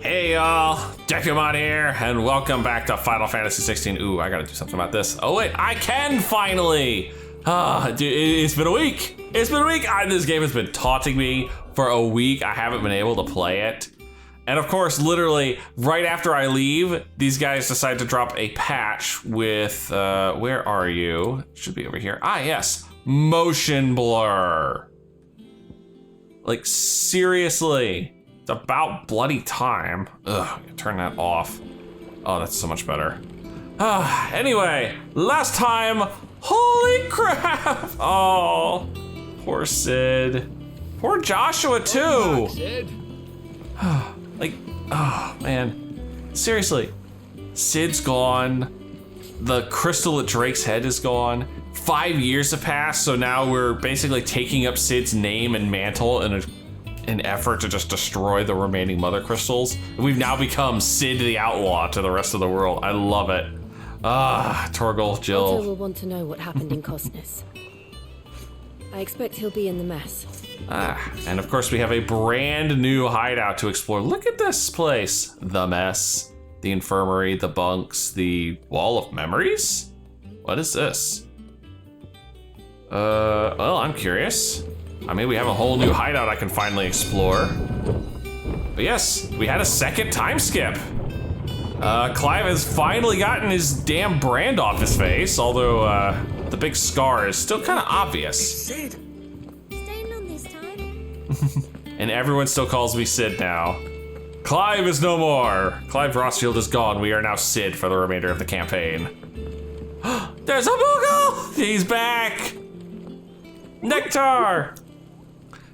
Hey y'all, Dekumon here, and welcome back to Final Fantasy XVI. Ooh, I gotta do something about this. Oh wait, I can finally! Dude, it's been a week. This game has been taunting me for a week. I haven't been able to play it. And of course, literally, right after I leave, these guys decide to drop a patch with, where are you? Should be over here. Ah, yes, motion blur. Like, seriously. It's about bloody time. Ugh, turn that off. Oh, that's so much better. Anyway, last time, holy crap! Oh, poor Sid. Poor Joshua too. Like, oh man, seriously. Sid's gone. The crystal at Drake's head is gone. 5 years have passed, so now we're basically taking up Sid's name and mantle in an effort to just destroy the remaining mother crystals. We've now become Sid the Outlaw to the rest of the world. I love it. Torgal, Jill. Otto will want to know what happened in Cosnus. I expect he'll be in the mess. And of course we have a brand new hideout to explore. Look at this place. The mess, the infirmary, the bunks, the wall of memories. What is this? Well, I'm curious. I mean, we have a whole new hideout I can finally explore. But yes, we had a second time skip. Clive has finally gotten his damn brand off his face, although the big scar is still kind of obvious. Sid. Staying on this time. And everyone still calls me Sid now. Clive is no more. Clive Rosfield is gone. We are now Sid for the remainder of the campaign. There's a Moogle! He's back! Nectar!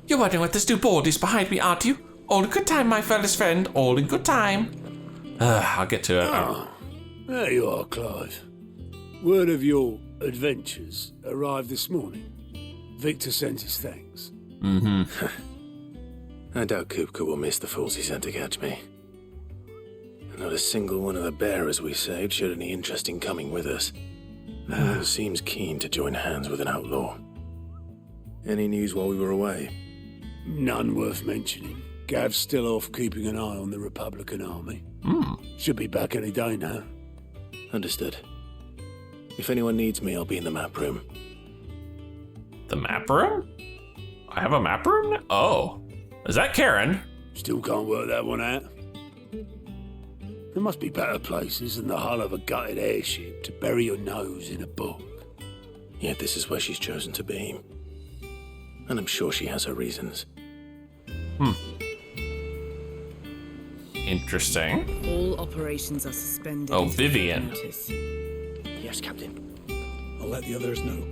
You're wondering what this new board is behind me, aren't you? All in good time, my fearless friend. All in good time. I'll get to it. Ah, there you are, Clive. Word of your adventures arrived this morning. Victor sent his thanks. I doubt Kupka will miss the fools he sent to catch me. And not a single one of the bearers we saved showed any interest in coming with us. No one seems keen to join hands with an outlaw. Any news while we were away? None worth mentioning. Gav's still off keeping an eye on the Republican army. Should be back any day now. Understood. If anyone needs me, I'll be in the map room. The map room? I have a map room now? Oh. Is that Karen? Still can't work that one out. There must be better places than the hull of a gutted airship to bury your nose in a book. Yet this is where she's chosen to be. And I'm sure she has her reasons. Interesting. All operations are suspended. Oh, Vivian. Yes, Captain. I'll let the others know.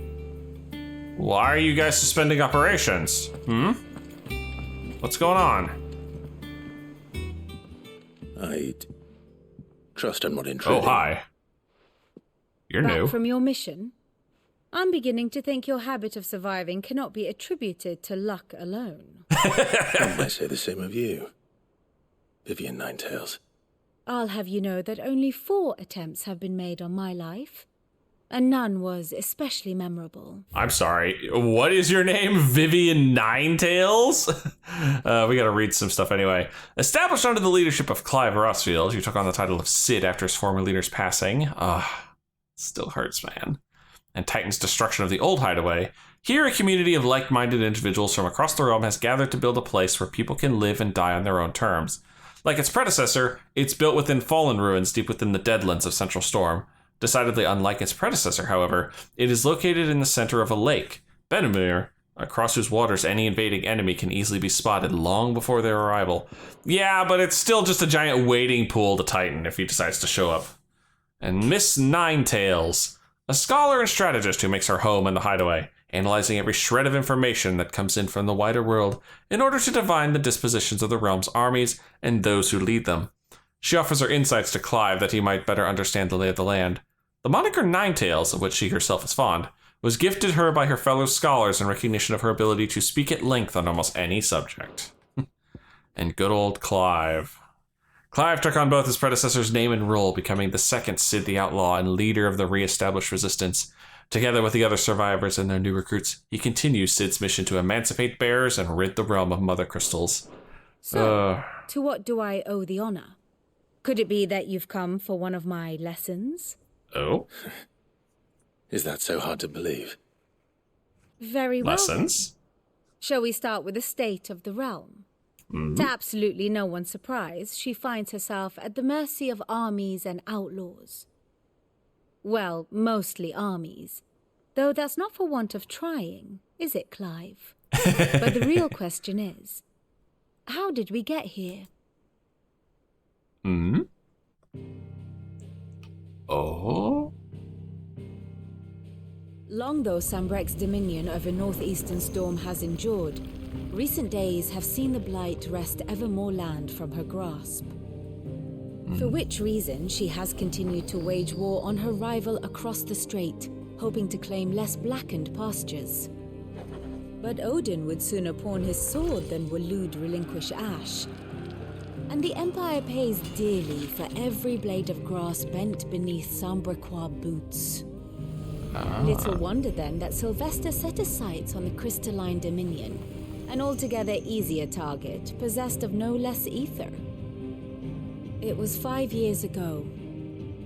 Why are you guys suspending operations? What's going on? I'd trust I'm not intruding. Oh, hi. You're Back new. from your mission? I'm beginning to think your habit of surviving cannot be attributed to luck alone. I might say the same of you, Vivian Ninetails. I'll have you know that only 4 attempts have been made on my life, and none was especially memorable. I'm sorry. What is your name? Vivian Ninetails? We gotta read some stuff anyway. Established under the leadership of Clive Rosfield, who took on the title of Sid after his former leader's passing. Still hurts, man. And Titan's destruction of the old hideaway, here a community of like-minded individuals from across the realm has gathered to build a place where people can live and die on their own terms. Like its predecessor, it's built within fallen ruins deep within the deadlands of Central Storm. Decidedly unlike its predecessor, however, it is located in the center of a lake, Benamir, across whose waters any invading enemy can easily be spotted long before their arrival. Yeah, but it's still just a giant wading pool to Titan if he decides to show up. And Miss Ninetails, a scholar and strategist who makes her home in the hideaway, analyzing every shred of information that comes in from the wider world in order to divine the dispositions of the realm's armies and those who lead them. She offers her insights to Clive that he might better understand the lay of the land. The moniker Ninetails, of which she herself is fond, was gifted her by her fellow scholars in recognition of her ability to speak at length on almost any subject. And good old Clive. Clive took on both his predecessor's name and role, becoming the second Sid the Outlaw and leader of the re-established resistance. Together with the other survivors and their new recruits, he continues Sid's mission to emancipate bearers and rid the realm of mother crystals. So, to what do I owe the honor? Could it be that you've come for one of my lessons? Oh? Is that so hard to believe? Very well. Lessons? Shall we start with the state of the realm? To absolutely no one's surprise, she finds herself at the mercy of armies and outlaws. Well, mostly armies. Though that's not for want of trying, is it, Clive? But the real question is, how did we get here? Oh? Long though Sambrek's dominion over northeastern Storm has endured, recent days have seen the Blight wrest ever more land from her grasp. For which reason she has continued to wage war on her rival across the strait, hoping to claim less blackened pastures. But Odin would sooner pawn his sword than Waloed relinquish Ash. And the Empire pays dearly for every blade of grass bent beneath Sambrequois boots. Little wonder then that Sylvester set his sights on the crystalline dominion, an altogether easier target, possessed of no less ether. It was 5 years ago,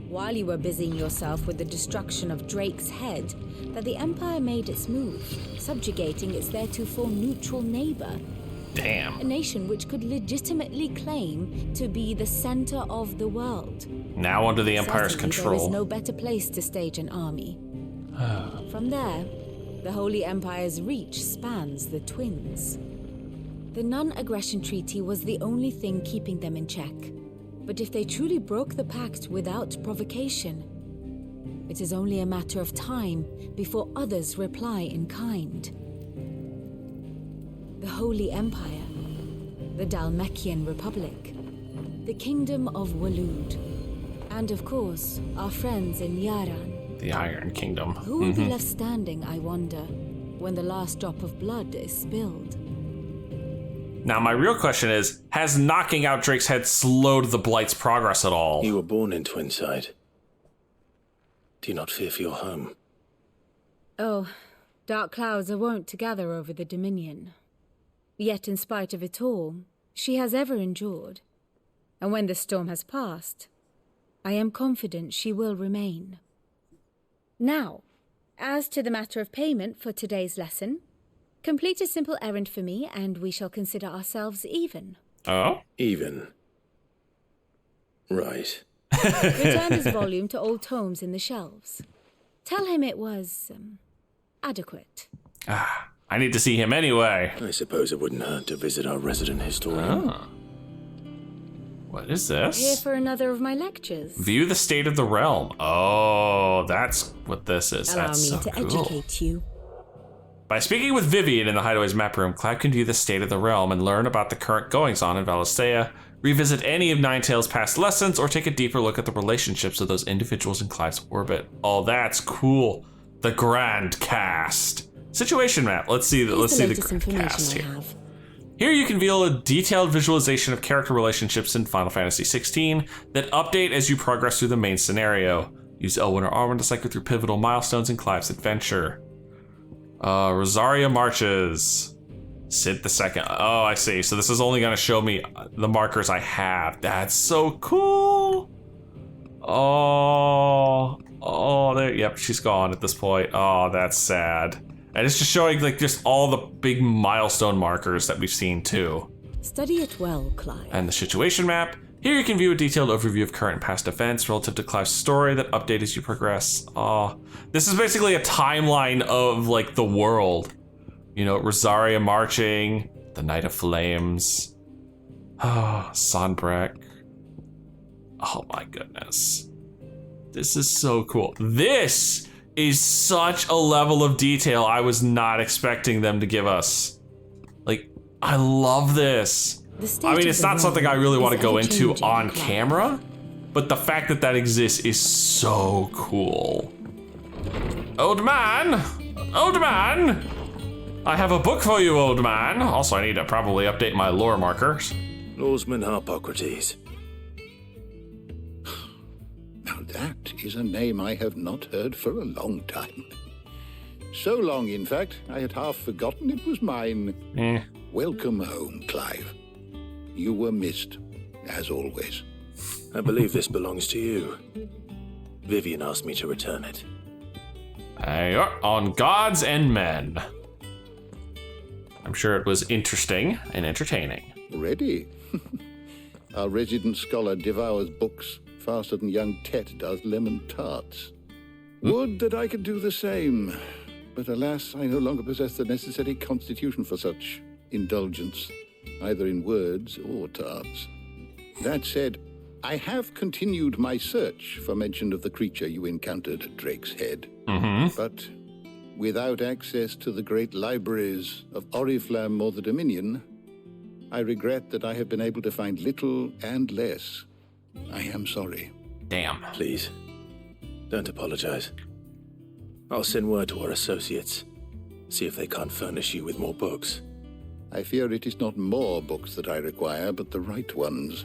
while you were busying yourself with the destruction of Drake's head, that the Empire made its move, subjugating its theretofore neutral neighbor. Damn. A nation which could legitimately claim to be the center of the world. Now under the Empire's Certainly control. There is no better place to stage an army. From there, the Holy Empire's reach spans the twins. The non-aggression treaty was the only thing keeping them in check. But if they truly broke the pact without provocation, it is only a matter of time before others reply in kind. The Holy Empire, the Dalmekian Republic, the Kingdom of Waloed, and of course, our friends in Yaran. The Iron Kingdom. Who will be left standing, I wonder, when the last drop of blood is spilled? Now, my real question is, has knocking out Drake's head slowed the Blight's progress at all? You were born in Twinside. Do you not fear for your home? Oh, dark clouds are wont to gather over the Dominion. Yet in spite of it all, she has ever endured. And when the storm has passed, I am confident she will remain. Now, as to the matter of payment for today's lesson, complete a simple errand for me and we shall consider ourselves even. Oh? Even. Right. Return his volume to old tomes in the shelves. Tell him it was, adequate. I need to see him anyway. I suppose it wouldn't hurt to visit our resident historian. What is Here this? for another of my lectures. View the state of the realm. Oh, that's what this is. Allow That's me so to cool. educate you. By speaking with Vivian in the Hideaway's map room, Clive can view the state of the realm and learn about the current goings-on in Valisthea, revisit any of Ninetales' past lessons, or take a deeper look at the relationships of those individuals in Clive's orbit. Oh, that's cool. The Grand Cast. Situation map. Let's see the Here's Grand latest information Cast I here. have. Here you can view a detailed visualization of character relationships in Final Fantasy XVI that update as you progress through the main scenario. Use Elwyn or Arwen to cycle through pivotal milestones in Clive's adventure. Rosaria marches. Sid the Second. Oh, I see. So this is only going to show me the markers I have. That's so cool. Oh, there. Yep, she's gone at this point. Oh, that's sad. And it's just showing like just all the big milestone markers that we've seen too. Study it well, Clive. And the situation map. Here you can view a detailed overview of current and past events relative to Clive's story that update as you progress. This is basically a timeline of like the world. You know, Rosaria marching, the Night of Flames, Sanbrek. Oh my goodness. This is so cool. This is such a level of detail I was not expecting them to give us. Like, I love this. I mean, it's not something I really want to go into on camera, but the fact that that exists is so cool. Old man! Old man! I have a book for you, old man. Also, I need to probably update my lore markers. Lawsman Harpocrates. Now that is a name I have not heard for a long time. So long, in fact, I had half forgotten it was mine. Welcome home, Clive. You were missed, as always. I believe this belongs to you. Vivian asked me to return it. On Gods and Men. I'm sure it was interesting and entertaining. Ready? Our resident scholar devours books faster than young Tet does lemon tarts. Would that I could do the same, but alas, I no longer possess the necessary constitution for such indulgence, either in words or tarts. That said, I have continued my search for mention of the creature you encountered at Drake's Head. But without access to the great libraries of Oriflamme or the Dominion, I regret that I have been able to find little and less. I am sorry. Damn. Please, don't apologize. I'll send word to our associates. See if they can't furnish you with more books. I fear it is not more books that I require, but the right ones.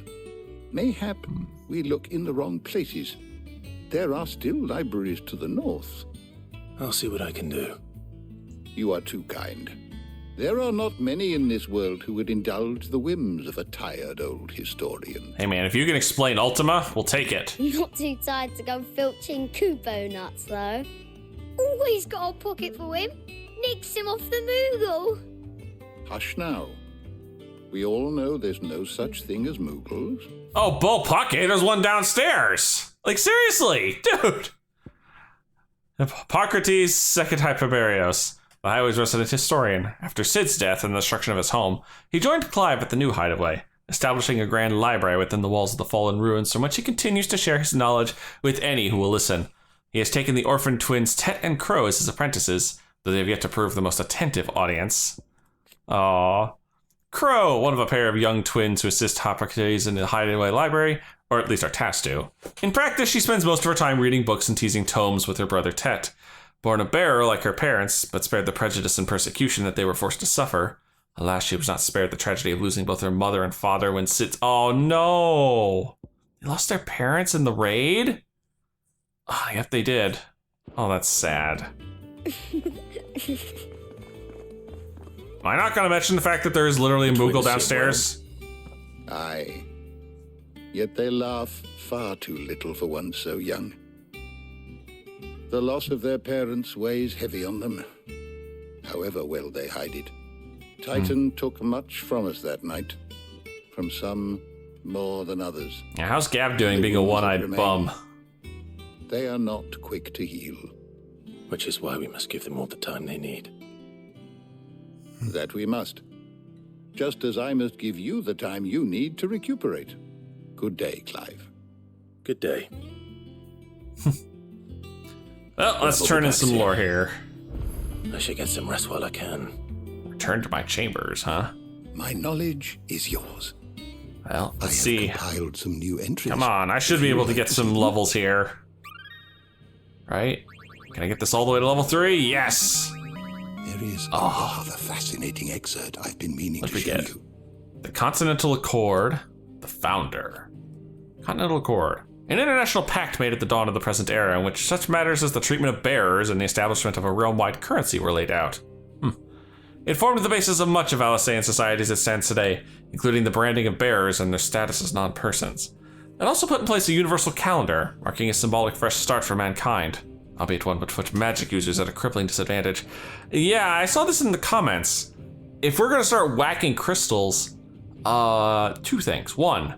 Mayhap we look in the wrong places. There are still libraries to the north. I'll see what I can do. You are too kind. There are not many in this world who would indulge the whims of a tired old historian. Hey man, if you can explain Ultima, we'll take it. Not too tired to go filching Kubo nuts, though. Always got a pocket for him. Nicks him off the Moogle. Hush now. We all know there's no such thing as Moogles. Oh, Bull Pocket, there's one downstairs. Like, seriously, dude. Hippocrates, second Hyperbarios, the highway's resident historian. After Sid's death and the destruction of his home, he joined Clive at the new hideaway, establishing a grand library within the walls of the fallen ruins from which he continues to share his knowledge with any who will listen. He has taken the orphan twins Tet and Crow as his apprentices, though they have yet to prove the most attentive audience. Aww. Crow, one of a pair of young twins who assist Hippocrates in the hideaway library, or at least are tasked to. In practice, she spends most of her time reading books and teasing tomes with her brother Tet. Born a bearer like her parents, but spared the prejudice and persecution that they were forced to suffer. Alas, she was not spared the tragedy of losing both her mother and father when Sid's... Oh no! They lost their parents in the raid? Oh, yep, they did. Oh, that's sad. Am I not going to mention the fact that there is literally a Moogle downstairs? Aye. Yet they laugh far too little for one so young. The loss of their parents weighs heavy on them, however well they hide it. Titan took much from us that night, from some more than others. Yeah, how's Gab doing being a one-eyed bum? They are not quick to heal. Which is why we must give them all the time they need. That we must. Just as I must give you the time you need to recuperate. Good day, Clive. Good day. Well, let's turn in some lore here. I should get some rest while I can. Return to my chambers, huh? My knowledge is yours. Well, I let's have see. compiled some new entries. Come on, I should be able to get some levels here. Right? Can I get this all the way to level 3? Yes! There is a rather fascinating excerpt I've been meaning to show you. The Continental Accord, the Founder. Continental Accord. An international pact made at the dawn of the present era in which such matters as the treatment of bearers and the establishment of a realm-wide currency were laid out. It formed the basis of much of Valisthean society as it stands today, including the branding of bearers and their status as non-persons. It also put in place a universal calendar, marking a symbolic fresh start for mankind, albeit one would put magic users at a crippling disadvantage. Yeah, I saw this in the comments. If we're gonna start whacking crystals, two things. One,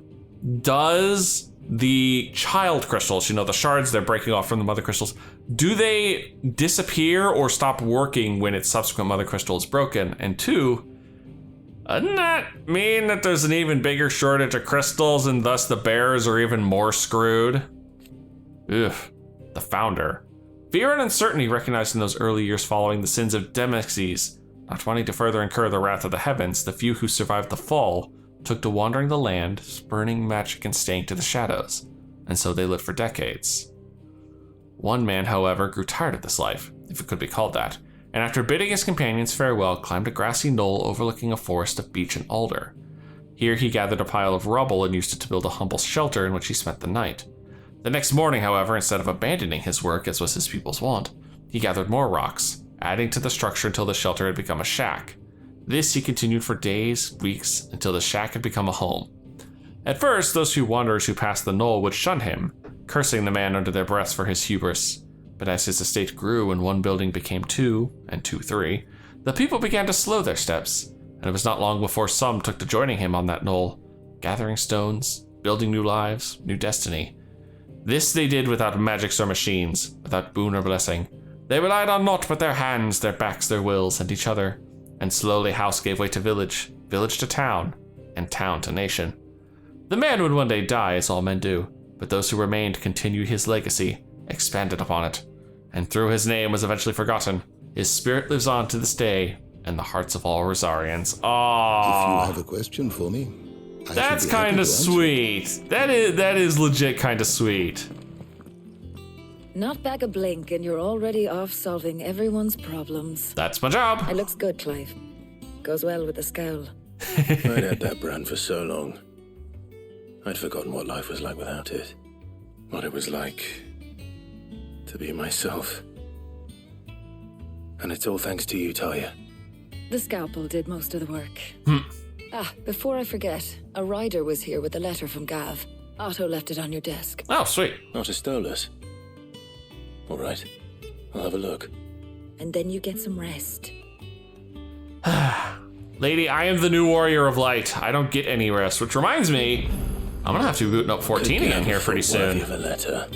does the child crystals, the shards they're breaking off from the mother crystals, do they disappear or stop working when its subsequent mother crystal is broken? And two, doesn't that mean that there's an even bigger shortage of crystals and thus the bearers are even more screwed? Ugh, the Founder. Fear and uncertainty recognized in those early years following the sins of Demexes. Not wanting to further incur the wrath of the heavens, the few who survived the fall took to wandering the land, spurning magic and staying to the shadows, and so they lived for decades. One man, however, grew tired of this life, if it could be called that, and after bidding his companions farewell, climbed a grassy knoll overlooking a forest of beech and alder. Here he gathered a pile of rubble and used it to build a humble shelter in which he spent the night. The next morning, however, instead of abandoning his work, as was his people's wont, he gathered more rocks, adding to the structure until the shelter had become a shack. This he continued for days, weeks, until the shack had become a home. At first, those few wanderers who passed the knoll would shun him, cursing the man under their breaths for his hubris. But as his estate grew and one building became 2, and 2 3, the people began to slow their steps, and it was not long before some took to joining him on that knoll, gathering stones, building new lives, new destiny. This they did without magics or machines, without boon or blessing. They relied on naught but their hands, their backs, their wills, and each other, and slowly house gave way to village, village to town, and town to nation. The man would one day die, as all men do, but those who remained continued his legacy, expanded upon it, and though his name was eventually forgotten, his spirit lives on to this day in the hearts of all Rosarians. Aww. If you have a question for me, that's kind of sweet. That is legit kind of sweet. Not back a blink and you're already off solving everyone's problems. That's my job. It looks good, Clive. Goes well with the scowl. I'd had that brand for so long. I'd forgotten what life was like without it. What it was like to be myself. And it's all thanks to you, Talia. The scalpel did most of the work. Before I forget, a rider was here with a letter from Gav. Otto left it on your desk. Oh, sweet. Not a Stolas. All right. I'll have a look. And then you get some rest. Lady, I am the new warrior of light. I don't get any rest, which reminds me, I'm gonna have to be booting up 14 again here pretty soon. Of a letter.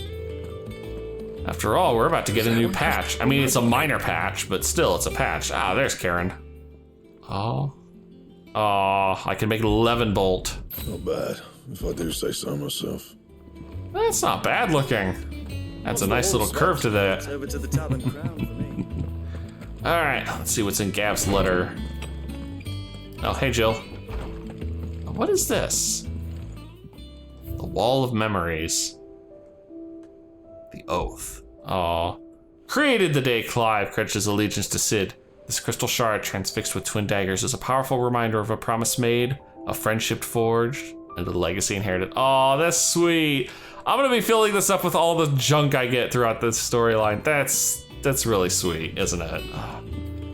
After all, we're about to get a new patch. I mean, it's a minor patch, but still, it's a patch. Ah, there's Karen. Oh, I can make 11 bolt. Not bad, if I do say so myself. That's not bad looking. That's a nice little curve to that. Over to the Talon Crown for me. All right, let's see what's in Gav's letter. Oh, hey, Jill. What is this? The Wall of Memories. The Oath. Aw. Created the day Clive credits his allegiance to Cid. This crystal shard transfixed with twin daggers is a powerful reminder of a promise made, a friendship forged, and a legacy inherited. Aw, that's sweet. I'm gonna be filling this up with all the junk I get throughout this storyline. That's really sweet, isn't it?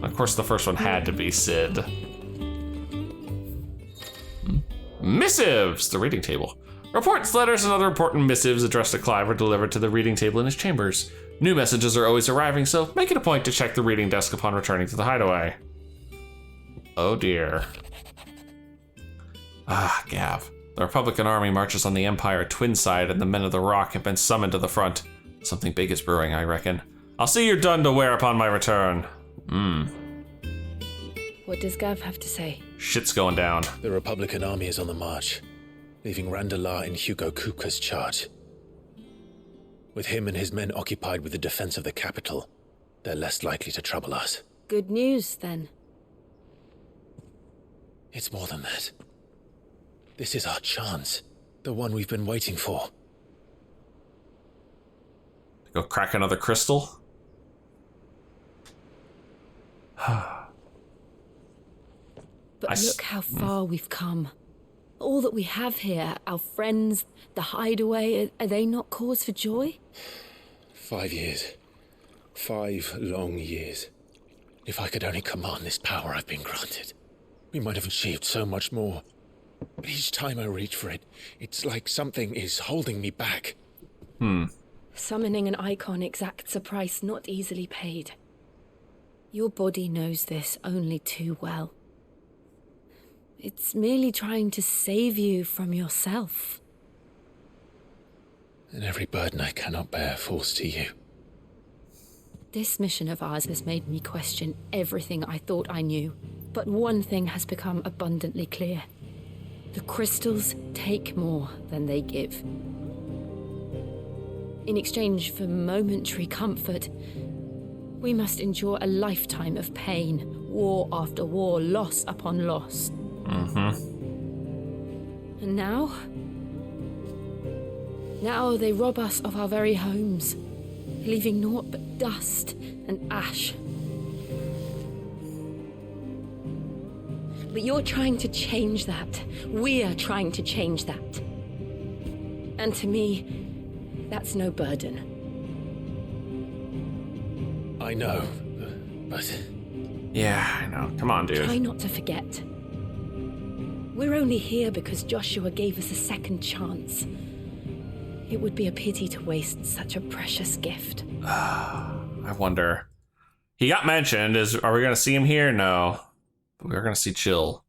Of course, the first one had to be Cid. Missives, the reading table. Reports, letters, and other important missives addressed to Clive are delivered to the reading table in his chambers. New messages are always arriving, so make it a point to check the reading desk upon returning to the hideaway. Oh dear. Gav. The Republican army marches on the Empire twin side, and the men of the Rock have been summoned to the front. Something big is brewing, I reckon. I'll see you're done to wear upon my return. What does Gav have to say? Shit's going down. The Republican army is on the march, leaving Randalar in Hugo Kupka's charge. With him and his men occupied with the defense of the capital, they're less likely to trouble us. Good news, then. It's more than that. This is our chance, the one we've been waiting for. Go crack another crystal? But look how far we've come. All that we have here, our friends, the hideaway, are they not cause for joy? 5 years. 5 long years. If I could only command this power I've been granted, we might have achieved so much more. But each time I reach for it, it's like something is holding me back. Summoning an Eikon exacts a price not easily paid. Your body knows this only too well. It's merely trying to save you from yourself. And every burden I cannot bear falls to you. This mission of ours has made me question everything I thought I knew. But one thing has become abundantly clear. The crystals take more than they give. In exchange for momentary comfort, we must endure a lifetime of pain, war after war, loss upon loss. And now they rob us of our very homes, leaving naught but dust and ash. But you're trying to change that. We're trying to change that. And to me, that's no burden. I know, but Yeah, I know. Come on, dude. Try not to forget. We're only here because Joshua gave us a second chance. It would be a pity to waste such a precious gift. I wonder. He got mentioned. Are we going to see him here? No. But we're going to see Chill.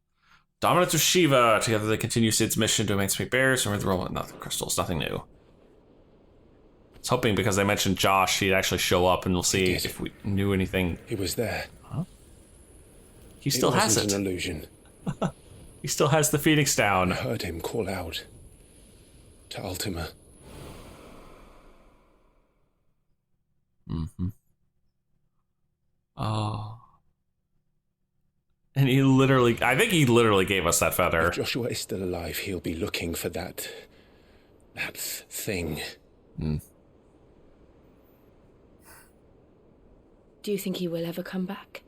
Dominance of Shiva. Together they continue Sid's mission to emancipate bears and rid the world of nothing crystals. Nothing new. I was hoping because they mentioned Josh, he'd actually show up and we'll see if we knew anything. He was there. Huh? He still has it. It wasn't an illusion. He still has the Phoenix down. I heard him call out to Ultima. Mm-hmm. Oh. And I think he literally gave us that feather. If Joshua is still alive, he'll be looking for that thing. Mm. Do you think he will ever come back?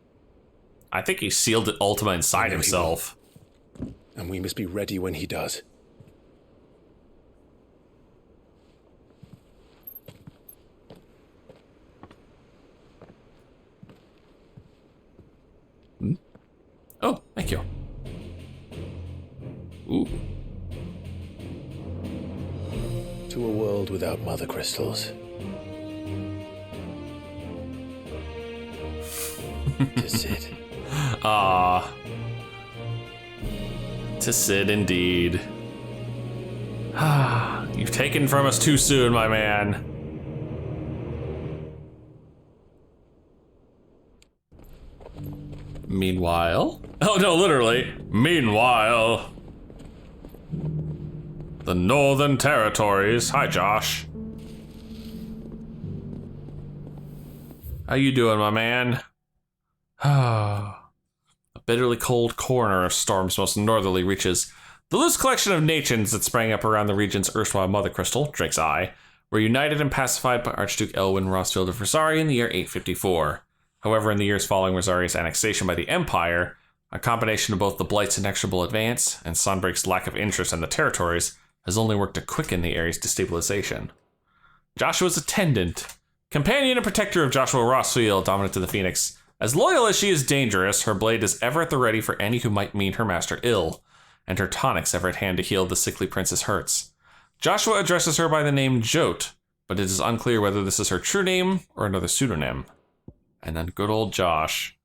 I think he sealed Ultima inside himself. And we must be ready when he does. Hmm? Oh, thank you. Ooh. To a world without mother crystals. To Sid. Ah. To Sid, indeed. Ah, you've taken from us too soon, my man. Meanwhile... Oh, no, literally. Meanwhile... The Northern Territories. Hi, Josh. How you doing, my man? Ah... A bitterly cold corner of Storm's most northerly reaches. The loose collection of nations that sprang up around the region's erstwhile mother crystal, Drake's Eye, were united and pacified by Archduke Elwyn Rosfield of Rosari in the year 854. However, in the years following Rosari's annexation by the Empire, a combination of both the Blight's inexorable advance and Sunbreak's lack of interest in the territories has only worked to quicken the area's destabilization. Joshua's attendant, companion and protector of Joshua Rosfield, dominant of the Phoenix. As loyal as she is dangerous, her blade is ever at the ready for any who might mean her master ill, and her tonics ever at hand to heal the sickly prince's hurts. Joshua addresses her by the name Jote, but it is unclear whether this is her true name or another pseudonym. And then good old Josh.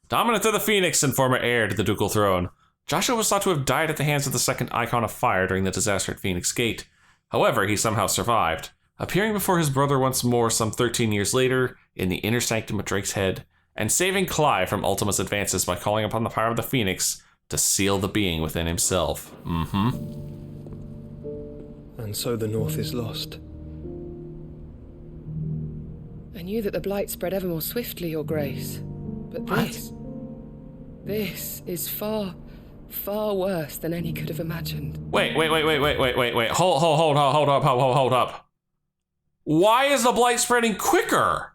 Dominant of the Phoenix and former heir to the ducal throne, Joshua was thought to have died at the hands of the second Eikon of Fire during the disaster at Phoenix Gate. However, he somehow survived, appearing before his brother once more some 13 years later in the inner sanctum of Drake's Head, and saving Clive from Ultima's advances by calling upon the power of the Phoenix to seal the being within himself. Mm-hmm. And so the North is lost. I knew that the Blight spread ever more swiftly, Your Grace. But this is far, far worse than any could have imagined. Wait. Hold up. Why is the Blight spreading quicker?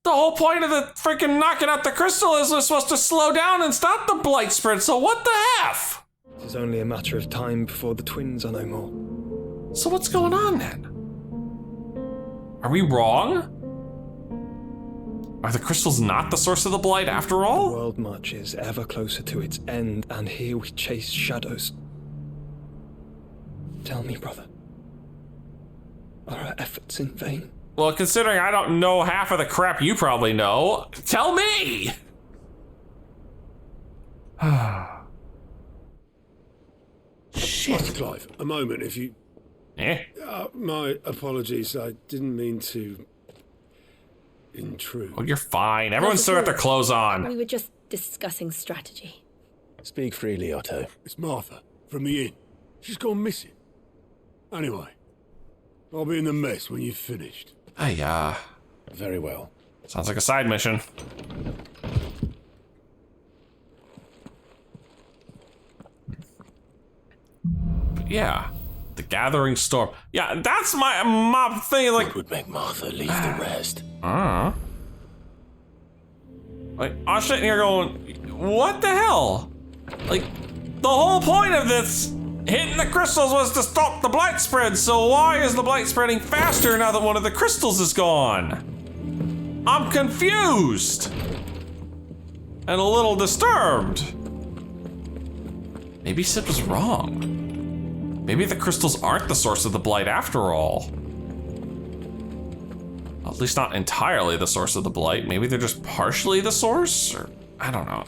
The whole point of the freaking knocking out the crystal is we're supposed to slow down and stop the Blight spread, so what the F? It is only a matter of time before the twins are no more. So what's going on then? Are we wrong? Are the crystals not the source of the Blight after all? The world marches ever closer to its end, and here we chase shadows. Tell me, brother, are our efforts in vain? Well, considering I don't know half of the crap you probably know, tell me! Shit. Master Clive, a moment, if you... Eh? My apologies, I didn't mean to intrude. Oh, you're fine. Everyone's still got their clothes on. We were just discussing strategy. Speak freely, Otto. It's Martha, from the inn. She's gone missing. Anyway, I'll be in the mess when you've finished. Very well. Sounds like a side mission. But yeah, the gathering storm. Yeah, that's my thing. Like, What would make Martha leave the rest? Like, I'm sitting here going, what the hell? Like, the whole point of this hitting the crystals was to stop the Blight spread, so why is the Blight spreading faster now that one of the crystals is gone? I'm confused. and a little disturbed. Maybe Sid was wrong. Maybe the crystals aren't the source of the Blight after all. At least not entirely the source of the Blight. Maybe they're just partially the source? Or, I don't know.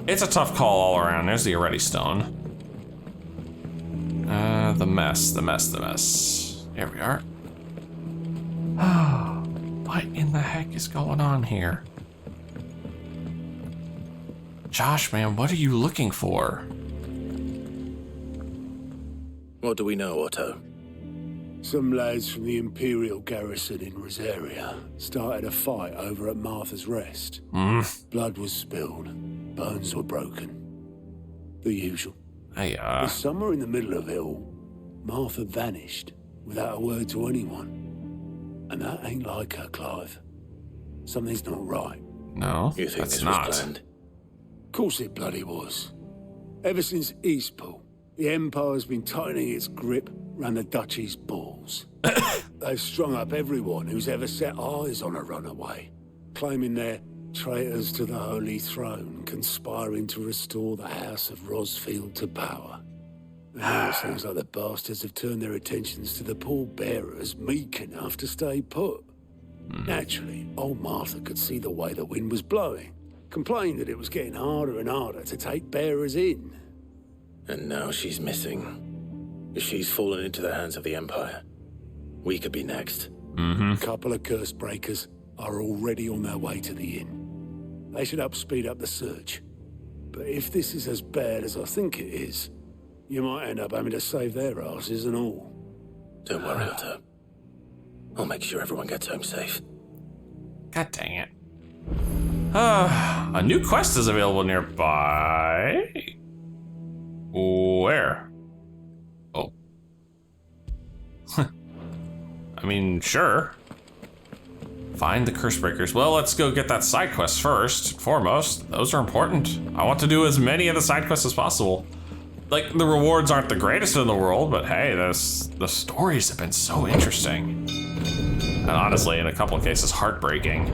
It's a tough call all around. There's the Already Stone. The mess. Here we are. What in the heck is going on here? Josh, man, what are you looking for? What do we know, Otto? Some lads from the Imperial garrison in Rosaria started a fight over at Martha's Rest. Blood was spilled, bones were broken. The usual. But somewhere in the middle of it all, Martha vanished without a word to anyone. And that ain't like her, Clive. Something's not right. No, you think that's this not. was planned? Of course it bloody was. Ever since Eastpool, the Empire's been tightening its grip round the Duchy's balls. They've strung up everyone who's ever set eyes on a runaway, claiming they're traitors to the Holy Throne, conspiring to restore the House of Rosfield to power. And now it seems like the bastards have turned their attentions to the pallbearers meek enough to stay put. Naturally, old Martha could see the way the wind was blowing, complained that it was getting harder and harder to take bearers in. And now she's missing. If she's fallen into the hands of the Empire, we could be next. A couple of curse breakers are already on their way to the inn. They should help speed up the search. But if this is as bad as I think it is, you might end up having to save their asses and all. Don't worry, Otto. I'll make sure everyone gets home safe. God dang it. A new quest is available nearby. Where? Oh. I mean, sure. Find the curse breakers. Well, let's go get that side quest first. Foremost, those are important. I want to do as many of the side quests as possible. Like, the rewards aren't the greatest in the world, but hey, the stories have been so interesting. And honestly, in a couple of cases, heartbreaking.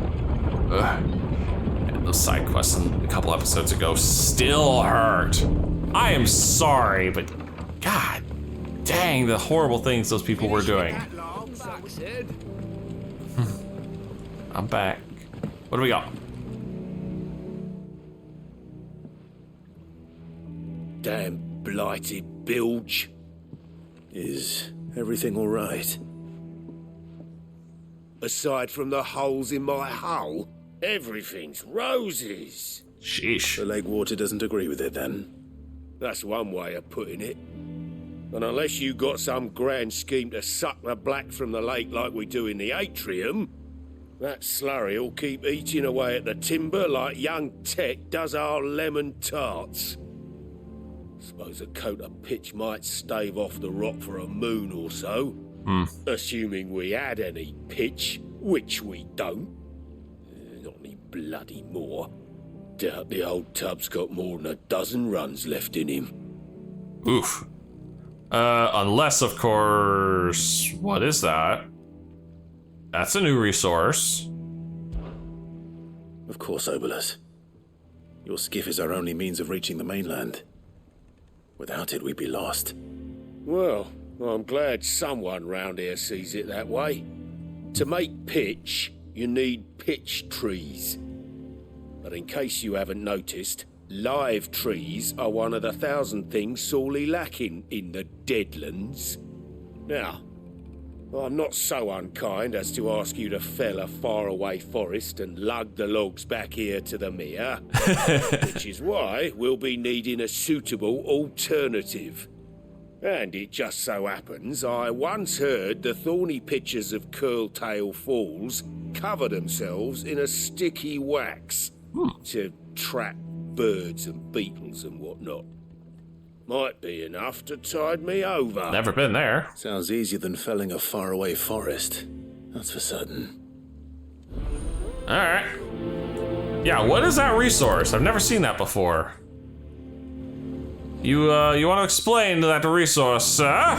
Ugh. And those side quests a couple episodes ago still hurt. I am sorry, but god dang the horrible things those people were doing. I'm back. What do we got? Damn blighted bilge. Is everything all right? Aside from the holes in my hull, everything's roses. Sheesh. The lake water doesn't agree with it then? That's one way of putting it. And unless you got some grand scheme to suck the black from the lake like we do in the atrium, that slurry'll keep eating away at the timber like young Tech does our lemon tarts. Suppose a coat of pitch might stave off the rock for a moon or so. Assuming we had any pitch, which we don't. Not any bloody more. Doubt the old tub's got more than a dozen runs left in him. Oof. Unless, of course... What is that? That's a new resource. Of course, Obolus. Your skiff is our only means of reaching the mainland. Without it, we'd be lost. Well, I'm glad someone round here sees it that way. To make pitch, you need pitch trees. But in case you haven't noticed, live trees are one of the 1,000 things sorely lacking in the Deadlands. Now, I'm not so unkind as to ask you to fell a faraway forest and lug the logs back here to the mere, which is why we'll be needing a suitable alternative. And it just so happens I once heard the thorny pitchers of Curltail Falls cover themselves in a sticky wax to trap birds and beetles and whatnot. Might be enough to tide me over. Never been there. Sounds easier than felling a faraway forest. That's for certain. Alright. Yeah, what is that resource? I've never seen that before. You want to explain that resource, sir?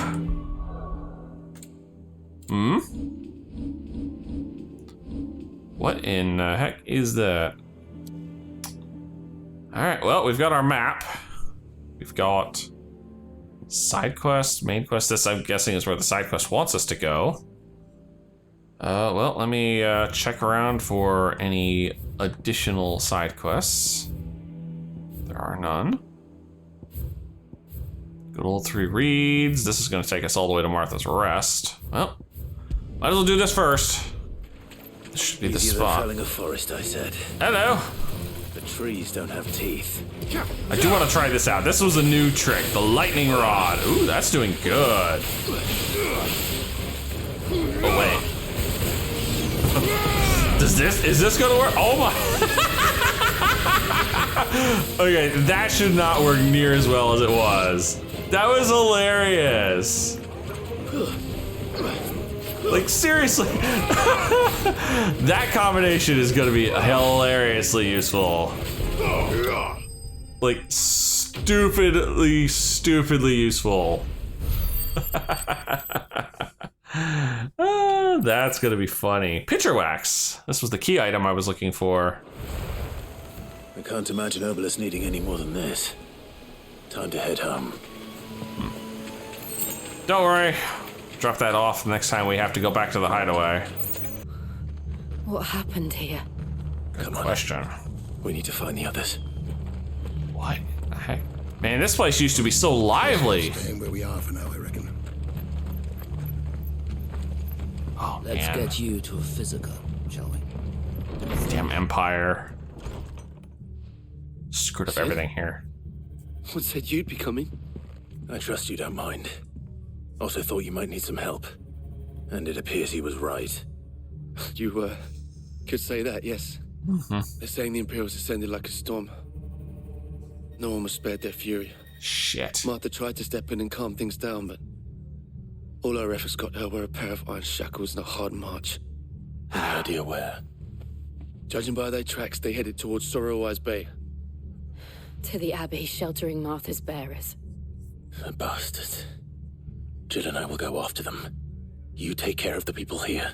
What in the heck is that? Alright, well, we've got our map. We've got side quest, main quest. This, I'm guessing, is where the side quest wants us to go. Well, let me check around for any additional side quests. There are none. Good old 3 reads. This is going to take us all the way to Martha's Rest. Well, might as well do this first. This should be the spot. Felling a forest, I said. Hello. The trees don't have teeth. I do want to try this out. This was a new trick, the lightning rod. Ooh, that's doing good. Oh wait. Is this gonna work? Oh my. Okay, that should not work near as well as it was. That was hilarious. Like, seriously. That combination is gonna be hilariously useful. Like, stupidly useful. That's gonna be funny. Pitcher wax. This was the key item I was looking for. I can't imagine Obelisk needing any more than this. Time to head home. Don't worry. Drop that off the next time we have to go back to the hideaway. What happened here? Good question. We need to find the others. What the heck? Man, this place used to be so lively. Staying where we are for now, I reckon. Oh, Let's man. get you to a physical, shall we? Damn Empire. Screwed up everything here. What said you'd be coming? I trust you don't mind. Also thought you might need some help. And it appears he was right. You, could say that, yes. They're saying the Imperials ascended like a storm. No one was spared their fury. Shit. Martha tried to step in and calm things down, but all our efforts got her were a pair of iron shackles and a hard march. Any idea where? Judging by their tracks, they headed towards Sorrowwise Bay. To the Abbey sheltering Martha's bearers. The bastards. Jill and I will go after them. You take care of the people here.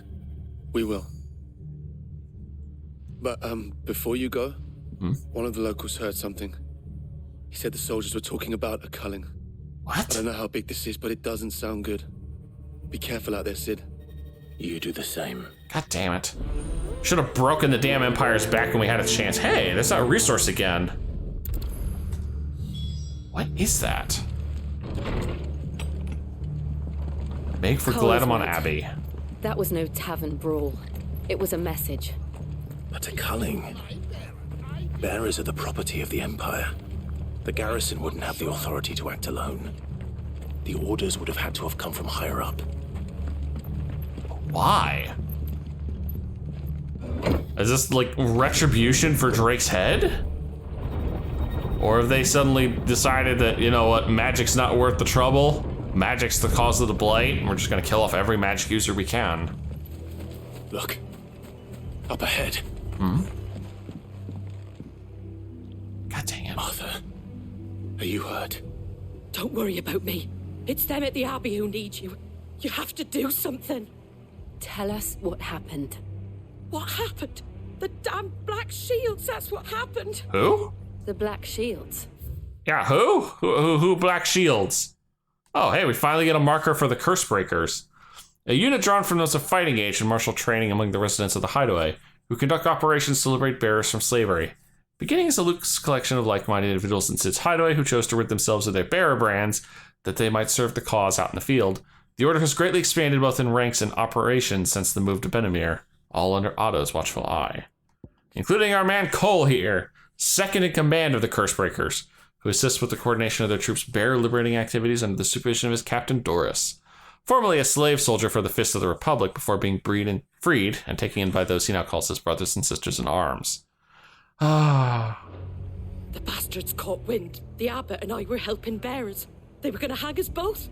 We will. But, before you go, one of the locals heard something. He said the soldiers were talking about a culling. What? I don't know how big this is, but it doesn't sound good. Be careful out there, Sid. You do the same. God damn it. Should have broken the damn Empire's back when we had a chance. Hey, there's that resource again. What is that? Make for Cole's Gladamon right. Abbey. That was no tavern brawl. It was a message. But a culling. Bearers are the property of the Empire. The garrison wouldn't have the authority to act alone. The orders would have had to have come from higher up. Why? Is this like retribution for Drake's head? Or have they suddenly decided that, you know what, magic's not worth the trouble? Magic's the cause of the Blight, and we're just gonna kill off every magic user we can. Look. Up ahead. God dang it. Martha. Are you hurt? Don't worry about me. It's them at the Abbey who need you. You have to do something. Tell us what happened. What happened? The damn Black Shields, that's what happened. Who? The Black Shields. Yeah, who? Who Black Shields? Oh, hey, we finally get a marker for the Curse Breakers. A unit drawn from those of fighting age and martial training among the residents of the Hideaway, who conduct operations to liberate bearers from slavery. Beginning as a loose collection of like-minded individuals in Sid's Hideaway who chose to rid themselves of their bearer brands that they might serve the cause out in the field, the order has greatly expanded both in ranks and operations since the move to Benamir, all under Otto's watchful eye. Including our man Cole here, second in command of the Curse Breakers, who assists with the coordination of their troops' bear liberating activities under the supervision of his captain Doris. Formerly a slave soldier for the Fist of the Republic before being freed and taken in by those he now calls his brothers and sisters in arms. Ah. The bastards caught wind. The abbot and I were helping bearers. They were going to hang us both.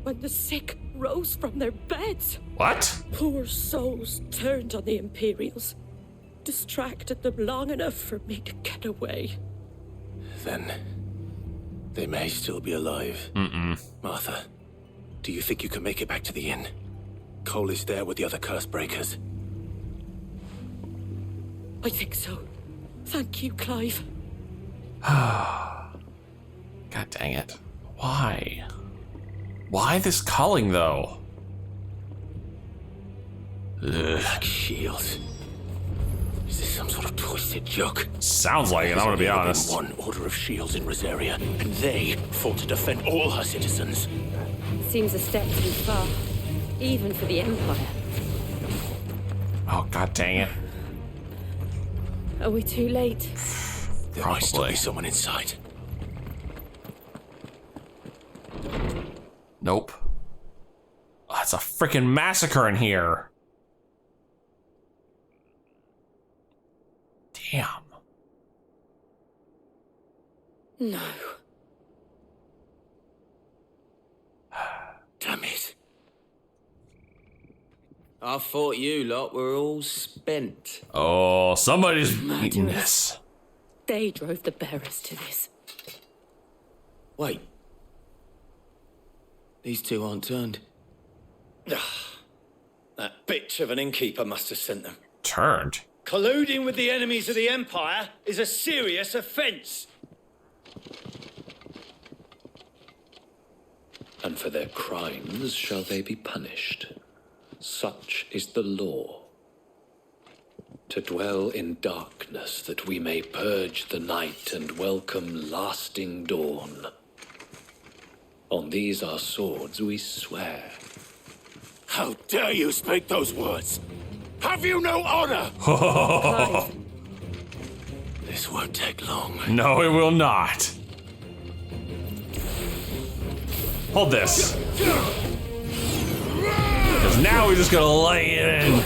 When the sick rose from their beds. What? Poor souls turned on the Imperials. Distracted them long enough for me to get away. Then they may still be alive. Martha, do you think you can make it back to the inn? Cole is there with the other Curse Breakers. I think so. Thank you, Clive. God dang it. Why? Why this culling, though? Black shields. Is this some sort of twisted joke? Sounds like it, I'm gonna be honest. One order of shields in Rosaria, and they fought to defend all her citizens. Seems a step too far, even for the Empire. Oh, god dang it. Are we too late? There might still be someone inside. Nope. Oh, it's a freaking massacre in here. Damn. No. Damn it. I thought you lot were all spent. Oh, somebody's eating this. They drove the bearers to this. Wait. These two aren't turned. That bitch of an innkeeper must have sent them. Turned? Colluding with the enemies of the Empire is a serious offence. And for their crimes shall they be punished. Such is the law. To dwell in darkness that we may purge the night and welcome lasting dawn. On these our swords we swear. How dare you speak those words? Have you no honor? This won't take long. No, it will not. Hold this. Because now we're just gonna lay it in.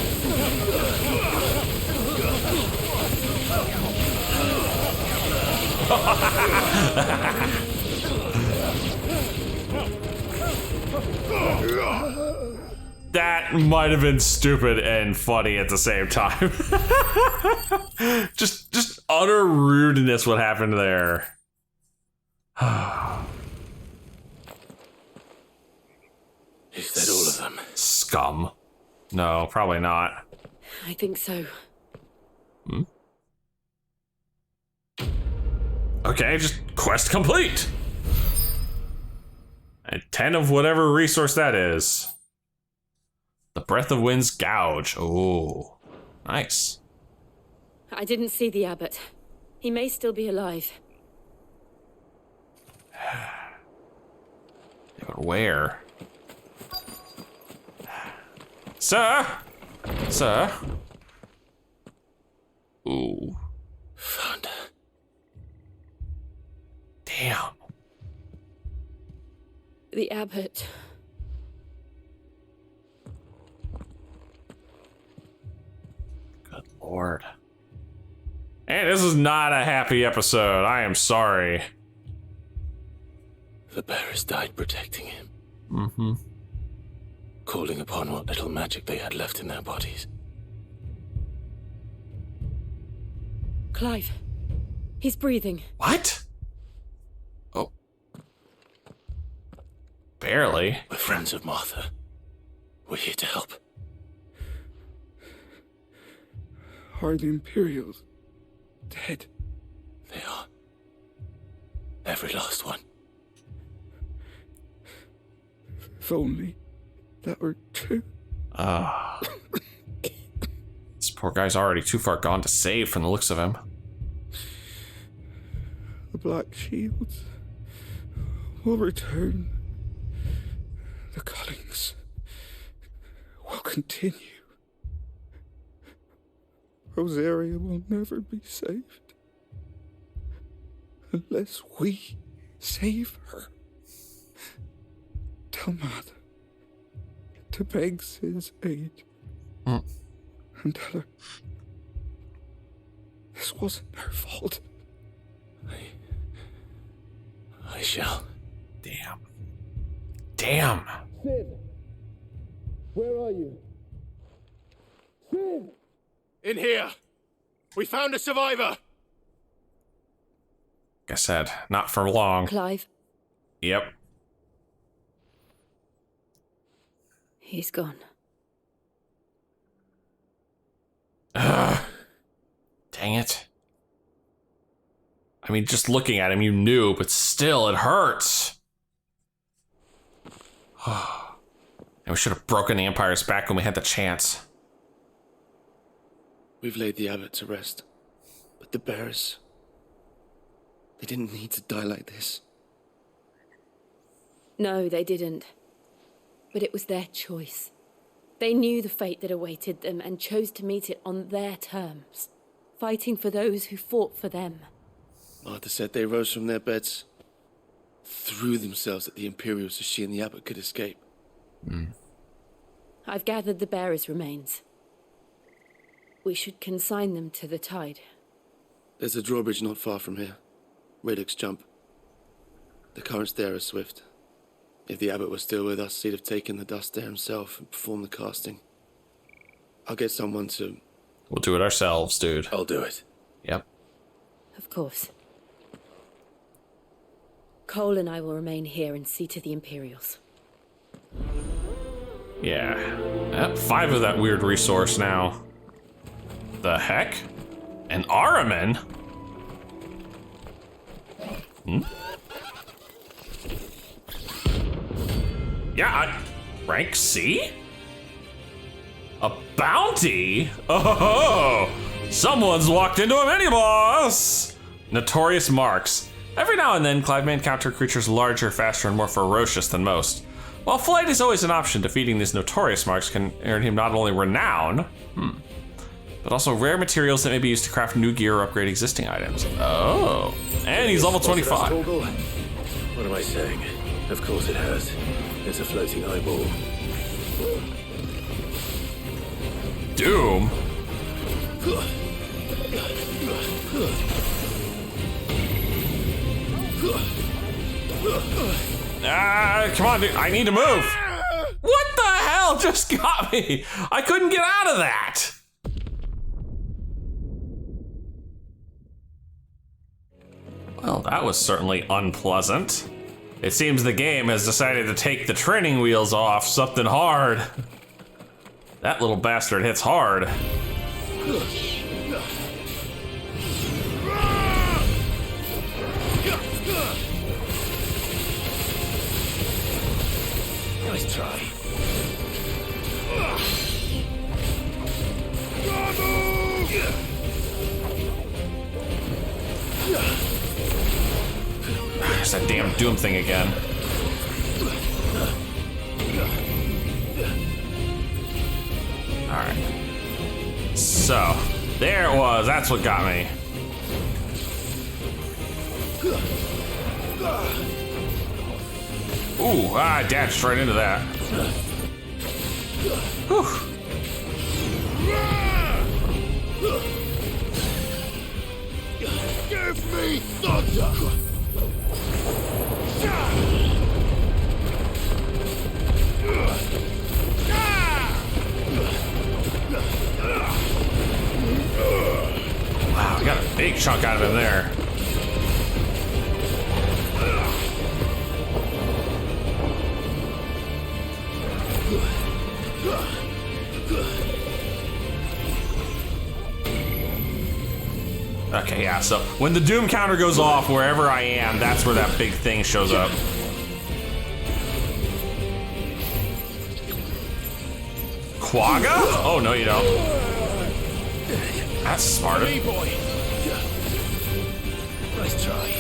That might have been stupid and funny at the same time. just utter rudeness what happened there. Is that all of them? Scum. No, probably not. I think so. Hmm? Okay, just quest complete. And 10 of whatever resource that is. The Breath of Wind's Gouge. Oh, nice. I didn't see the abbot. He may still be alive. But where? Sir? Sir? Ooh. Found her. Damn. The abbot. Good lord. And this is not a happy episode. I am sorry. The bearers died protecting him. Mm-hmm. Calling upon what little magic they had left in their bodies. Clive. He's breathing. What? Oh. Barely. We're friends of Martha. We're here to help. Are the Imperials dead? They are. Every last one. If only that were true. This poor guy's already too far gone to save from the looks of him. The Black Shields will return. The cullings will continue. Rosaria will never be saved unless we save her. Tell Mother to beg Sid's aid. And tell her this wasn't her fault. I shall. Damn. Damn. Sid, where are you? Sid! In here. We found a survivor. Like I said, not for long. Clive. Yep. He's gone. Ugh. Dang it. I mean, just looking at him, you knew, but still, it hurts. And we should have broken the Empire's back when we had the chance. We've laid the abbot to rest. But the bearers... they didn't need to die like this. No, they didn't. But it was their choice. They knew the fate that awaited them and chose to meet it on their terms, fighting for those who fought for them. Martha said they rose from their beds, threw themselves at the Imperials so she and the abbot could escape. I've gathered the bearers' remains. We should consign them to the tide. There's a drawbridge not far from here. Radix Jump. The currents there are swift. If the abbot was still with us, he'd have taken the dust there himself and performed the casting. I'll get someone to... We'll do it ourselves, dude. I'll do it. Yep. Of course. Cole and I will remain here and see to the Imperials. Yeah. 5 of that weird resource now. The heck? An Ahriman? Yeah, rank C? A bounty? Oh, someone's walked into a mini-boss! Notorious marks. Every now and then, Clive may encounter creatures larger, faster, and more ferocious than most. While flight is always an option, defeating these notorious marks can earn him not only renown, but also rare materials that may be used to craft new gear or upgrade existing items. Oh, and he's level 25. What am I saying? Of course it has. It's a floating eyeball. Doom? Come on, dude. I need to move. What the hell just got me? I couldn't get out of that. Well, that was certainly unpleasant. It seems the game has decided to take the training wheels off something hard. That little bastard hits hard. Nice try. There's that damn Doom thing again. Alright. So, there it was. That's what got me. Ooh, I dashed right into that. Whew. Give me thunder! Wow, we got a big chunk out of him there. Okay, yeah, so when the Doom counter goes off, wherever I am, that's where that big thing shows up. Quagga? Oh, no, you don't. That's smart. Nice try.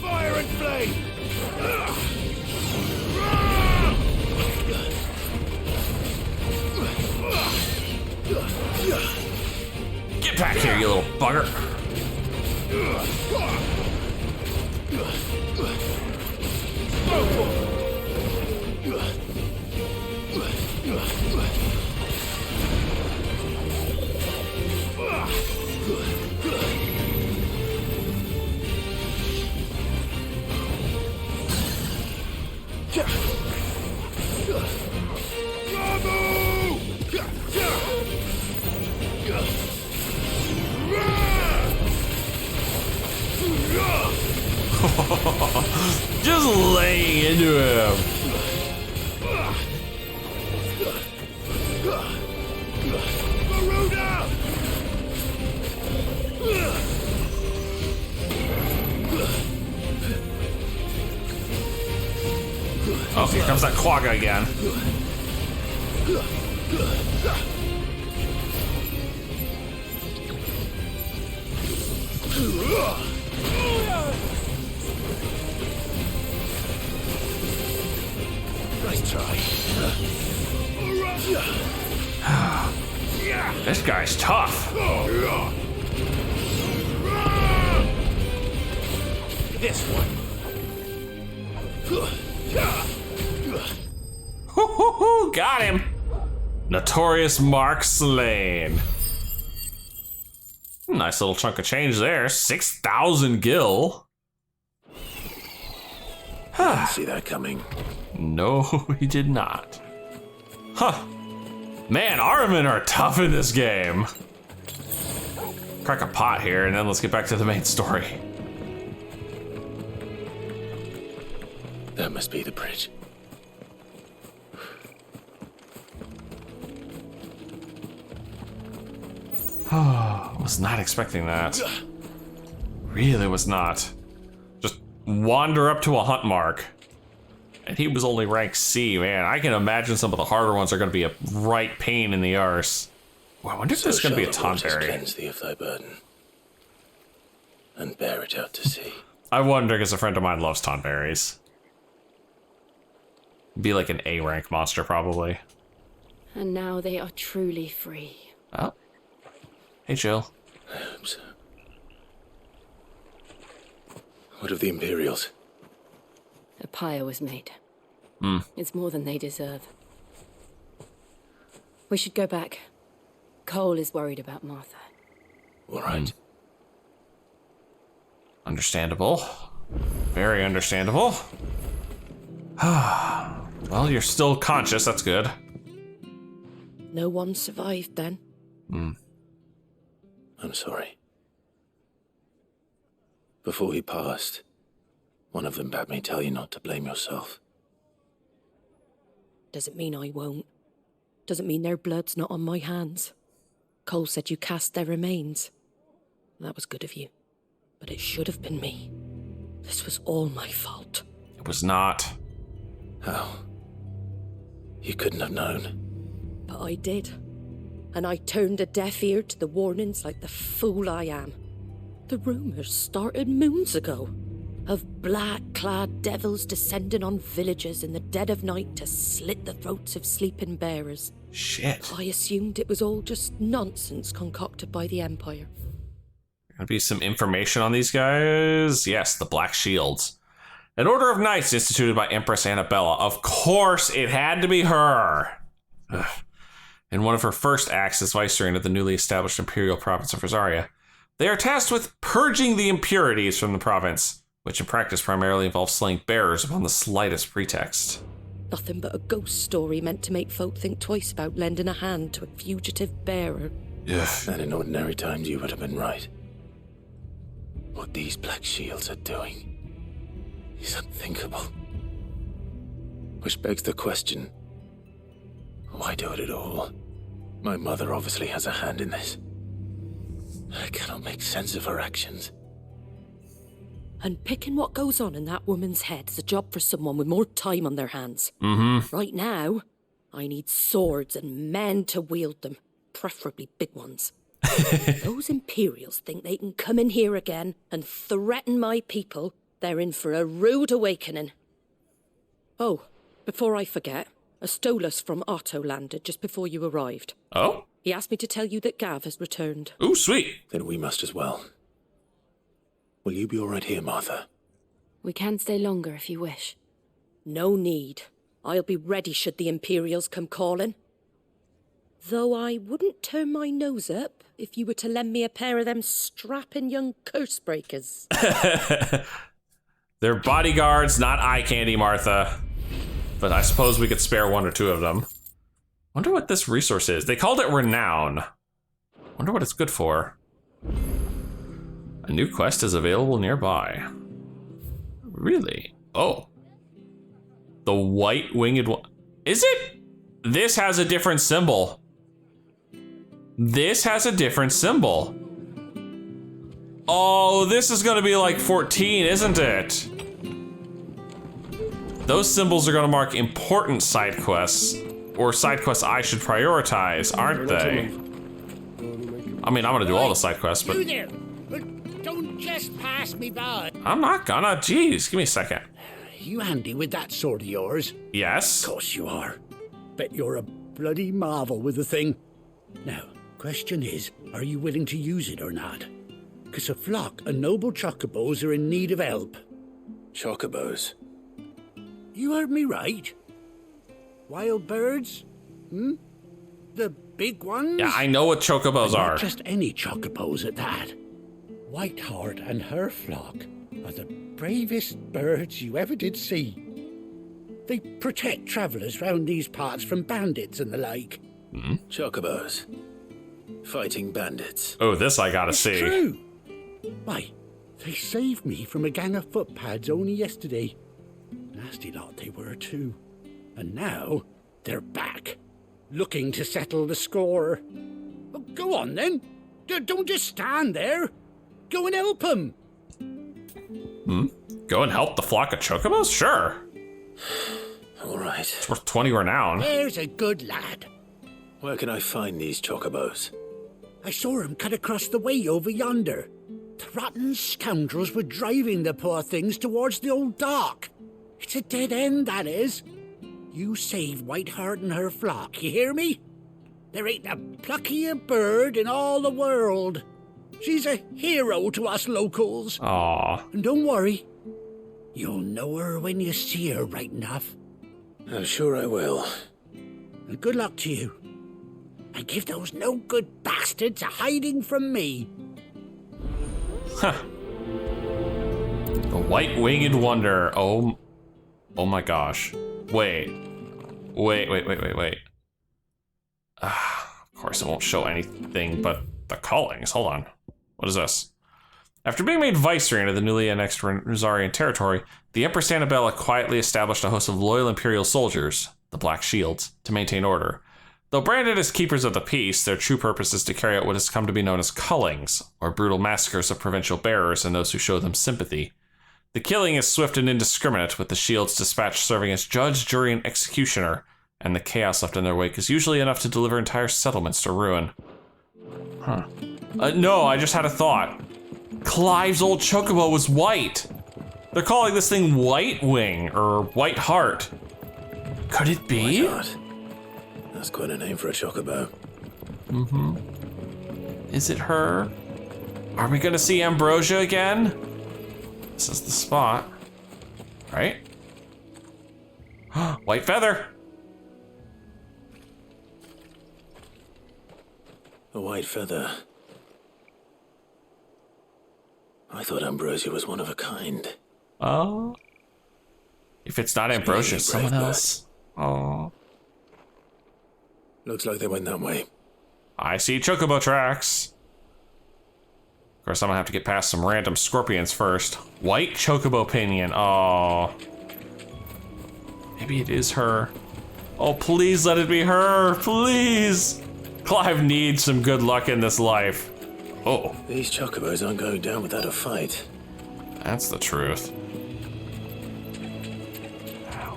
Fire and flame! Get back here, you little bugger. Just laying into him. that quagga again. Nice try. This guy's tough. This one. Hoo-hoo-hoo, got him. Notorious Mark slain. Nice little chunk of change there. 6,000 gil. Didn't see that coming. No, he did not. Huh. Man, Armin are tough in this game. Crack a pot here, and then let's get back to the main story. That must be the bridge. Was not expecting that. Really was not. Just wander up to a hunt mark. And he was only rank C, man. I can imagine some of the harder ones are going to be a right pain in the arse. Well, I wonder if there's going to be a Tonberry. Cleanse thee of thy burden, and bear it out to sea. I wonder, because a friend of mine loves Tonberries. Be like an A rank monster, probably. And now they are truly free. Oh. Hey, Jill. I hope so. What of the Imperials? A pyre was made. It's more than they deserve. We should go back. Cole is worried about Martha. All right. Understandable. Very understandable. Well, you're still conscious, that's good. No one survived then? I'm sorry. Before he passed, one of them bade me tell you not to blame yourself. Doesn't mean I won't. Doesn't mean their blood's not on my hands. Cole said you cast their remains. That was good of you. But it should have been me. This was all my fault. It was not. How? You couldn't have known. But I did. And I turned a deaf ear to the warnings like the fool I am. The rumours started moons ago. Of black-clad devils descending on villages in the dead of night to slit the throats of sleeping bearers. Shit. I assumed it was all just nonsense concocted by the Empire. Gonna be some information on these guys. Yes, the Black Shields. An order of knights instituted by Empress Annabella. Of course, it had to be her. Ugh. In one of her first acts as viceroy of the newly established imperial province of Rosaria, they are tasked with purging the impurities from the province, which in practice primarily involves slaying bearers upon the slightest pretext. Nothing but a ghost story meant to make folk think twice about lending a hand to a fugitive bearer. And in ordinary times you would have been right. What these Black Shields are doing is unthinkable. Which begs the question, why do it at all? My mother obviously has a hand in this. I cannot make sense of her actions. And picking what goes on in that woman's head is a job for someone with more time on their hands. Right now, I need swords and men to wield them, preferably big ones. Those Imperials think they can come in here again and threaten my people. They're in for a rude awakening. Oh, before I forget, a Stolas from Otto landed just before you arrived. Oh? He asked me to tell you that Gav has returned. Ooh, sweet. Then we must as well. Will you be all right here, Martha? We can stay longer if you wish. No need. I'll be ready should the Imperials come calling. Though I wouldn't turn my nose up if you were to lend me a pair of them strapping young curse breakers. They're bodyguards, not eye candy, Martha. But I suppose we could spare one or two of them. Wonder what this resource is. They called it Renown. Wonder what it's good for. A new quest is available nearby. Really? Oh. The white winged one. Is it? This has a different symbol. This has a different symbol. Oh, this is gonna be like 14, isn't it? Those symbols are going to mark important side quests, or side quests I should prioritize, aren't they? I mean, I'm going to do all the side quests, but... You there! Don't just pass me by. I'm not gonna. Jeez, give me a second. You handy with that sword of yours? Yes. Of course you are. Bet you're a bloody marvel with the thing. Now, question is, are you willing to use it or not? Because a flock of noble chocobos are in need of help. Chocobos? You heard me right. Wild birds? The big ones? Yeah, I know what chocobos are. Not just any chocobos at that. Whiteheart and her flock are the bravest birds you ever did see. They protect travellers round these parts from bandits and the like. Chocobos. Fighting bandits. Oh, this I gotta see. True. Why, they saved me from a gang of footpads only yesterday. Nasty lot they were too. And now they're back, looking to settle the score. Oh, go on then. Don't just stand there. Go and help them. Go and help the flock of chocobos? Sure. All right. It's worth 20 renown. There's a good lad. Where can I find these chocobos? I saw him cut across the way over yonder. The rotten scoundrels were driving the poor things towards the old dock. It's a dead end, that is. You save Whiteheart and her flock, you hear me? There ain't a pluckier bird in all the world. She's a hero to us locals. Aww. And don't worry, you'll know her when you see her right enough. I'm sure I will. And good luck to you. And give those no-good bastards a hiding from me. Huh. The White-Winged Wonder. Oh my gosh. Wait. Of course it won't show anything but the callings. Hold on. What is this? After being made viceroy of the newly annexed Rosarian territory, the Empress Annabella quietly established a host of loyal imperial soldiers, the Black Shields, to maintain order. Though branded as keepers of the peace, their true purpose is to carry out what has come to be known as cullings, or brutal massacres of provincial bearers and those who show them sympathy. The killing is swift and indiscriminate, with the Shields dispatched serving as judge, jury, and executioner, and the chaos left in their wake is usually enough to deliver entire settlements to ruin. No, I just had a thought. Clive's old chocobo was white. They're calling this thing White Wing, or White Heart. Could it be? White Heart. That's quite a name for a chocobo. Is it her? Are we gonna see Ambrosia again? This is the spot. Right? White feather. A white feather. I thought Ambrosia was one of a kind. Oh. If it's not Ambrosia, it's someone else. Oh. Looks like they went that way. I see chocobo tracks. Of course, I'm gonna have to get past some random scorpions first. White chocobo pinion. Oh. Maybe it is her. Oh, please let it be her. Please. Clive needs some good luck in this life. Oh. These chocobos aren't going down without a fight. That's the truth.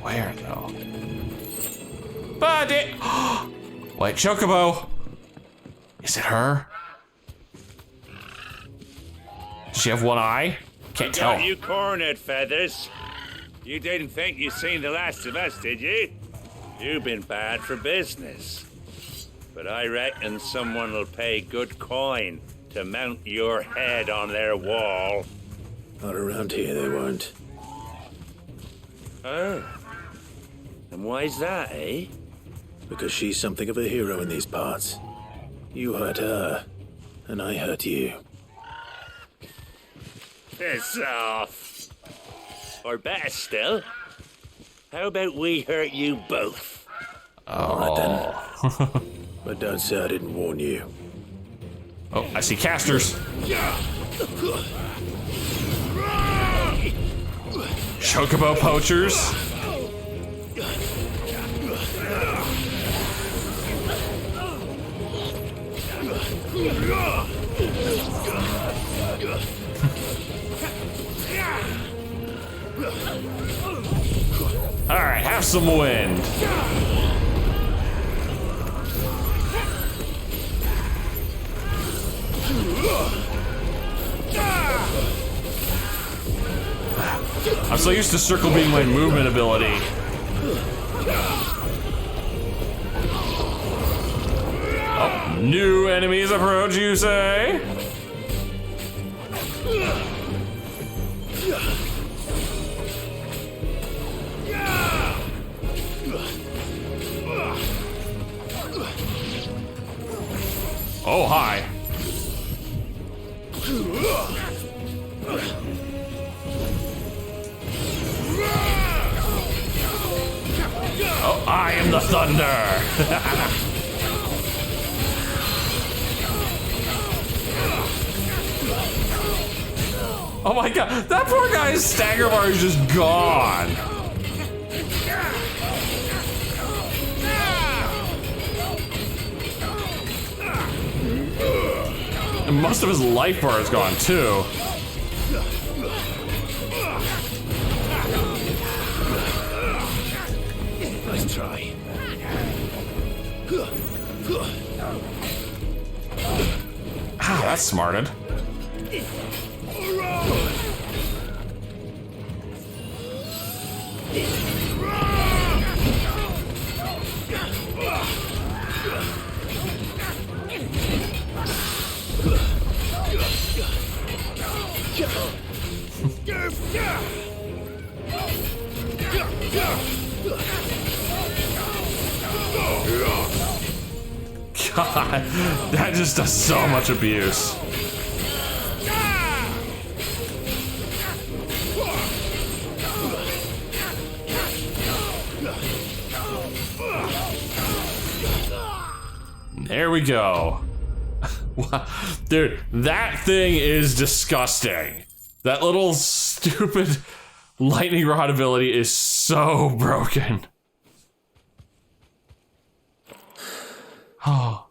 Where, though? Buddy! White chocobo. Is it her? Does she have one eye? Can't tell. Got you cornered, Feathers. You didn't think you'd seen the last of us, did you? You've been bad for business. But I reckon someone will pay good coin to mount your head on their wall. Not around here, they won't. Oh. And why's that, eh? Because she's something of a hero in these parts. You hurt her, and I hurt you. Piss off. Or better still, how about we hurt you both? All right then. But don't say I didn't warn you. Oh, I see casters. Chocobo poachers. some wind. I'm so used to circle being my movement ability. Oh, new enemies approach, you say? Oh, hi. Oh, I am the thunder. Oh my god, that poor guy's stagger bar is just gone. And most of his life bar is gone too. Nice try. Ah, that's smarted. God, that just does so much abuse. There we go. Dude, that thing is disgusting. That little stupid lightning rod ability is so broken. Oh.